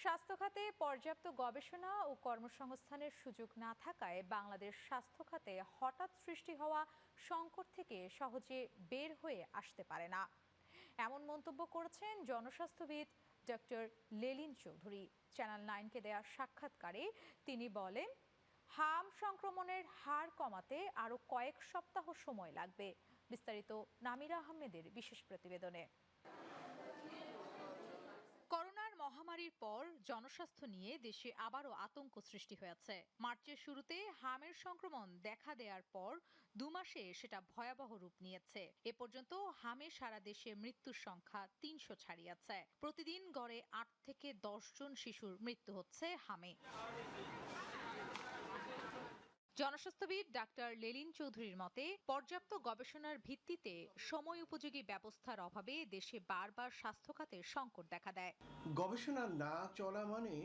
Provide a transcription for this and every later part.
স্বাস্থ্য খাতে পর্যাপ্ত গবেষণা ও কর্মসংস্থানের সুযোগ না থাকায় বাংলাদেশ স্বাস্থ্য খাতে হঠাৎ সৃষ্টি হওয়া সংকট থেকে সহজে বের হয়ে আসতে পারে না, এমন মন্তব্য করেছেন জনস্বাস্থ্যবিদ ডক্টর লেলিন চৌধুরী। চ্যানেল 9কে দেয়া সাক্ষাৎকারে তিনি বলেন, হাম সংক্রমণের হার কমাতে আরও কয়েক সপ্তাহ সময় লাগবে। বিস্তারিত নামিরা আহমেদের বিশেষ প্রতিবেদনে। করোনার মহামারীর পর জনস্বাস্থ্য নিয়ে দেশে আবারও আতঙ্ক সৃষ্টি হয়েছে। মার্চের শুরুতে হামের সংক্রমণ দেখা দেওয়ার পর 2 মাসে সেটা ভয়াবহ রূপ নিয়েছে। এ পর্যন্ত হামে সারা দেশে মৃত্যুর সংখ্যা 300 ছাড়িয়েছে। প্রতিদিন গড়ে 8 থেকে 10 জন শিশুর মৃত্যু হচ্ছে হামে। জনস্বাস্থ্যবিদ ডাক্তার লেলিন চৌধুরীর মতে, পর্যাপ্ত গবেষণার ভিত্তিতে সময় উপযোগী ব্যবস্থার অভাবে দেশে বারবার স্বাস্থ্য খাতের সংকট দেখা দেয়। গবেষণা না চলা মানে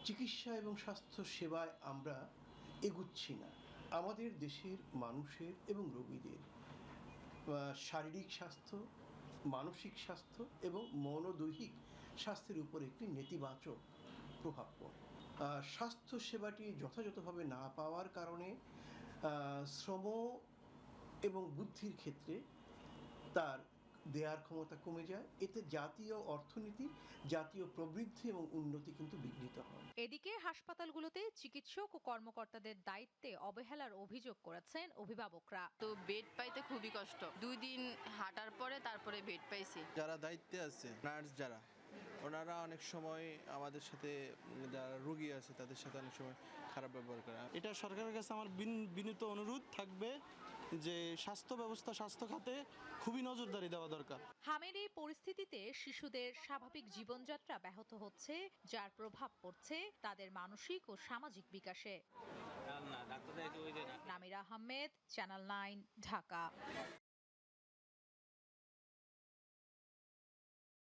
চিকিৎসা এবং স্বাস্থ্য সেবায় আমরা এগুচ্ছি না। আমাদের দেশের মানুষের এবং রোগীদের শারীরিক স্বাস্থ্য, মানসিক স্বাস্থ্য এবং মনোদৈহিক স্বাস্থ্যের উপর একটি নেতিবাচক প্রভাব পড়ে। স্বাস্থ্য সেবাটি যথাযথভাবে না পাওয়ার কারণে শ্রম এবং বুদ্ধির ক্ষেত্রে তার দেয়ার ক্ষমতা কমে যায়। এতে জাতীয় অর্থনীতি, জাতীয় প্রবৃদ্ধি এবং উন্নতি কিন্তু বিঘ্নিত হয়। এদিকে হাসপাতালগুলোতে চিকিৎসক ও কর্মকর্তাদের দায়িত্বে অবহেলার অভিযোগ করেছেন অভিভাবকরা। তো বেড পাইতে খুবই কষ্ট, 2 দিন হাঁটার পরে তারপরে বেড পাইছি। যারা দায়িত্বে আছে, নার্স যারা, ওনারা অনেক সময় আমাদের সাথে, যারা রোগী আছে তাদের সাথে অনেক সময় খারাপ ব্যবহার করে। এটা সরকারের কাছে আমার বিনীত অনুরোধ থাকবে যে স্বাস্থ্য ব্যবস্থা, স্বাস্থ্য খাতে খুবই নজরদারি দেওয়া দরকার। হামের এই পরিস্থিতিতে শিশুদের স্বাভাবিক জীবনযাত্রা ব্যাহত হচ্ছে, যার প্রভাব পড়ছে তাদের মানসিক ও সামাজিক বিকাশে। নামিরা আহমেদ, চ্যানেল 9, ঢাকা।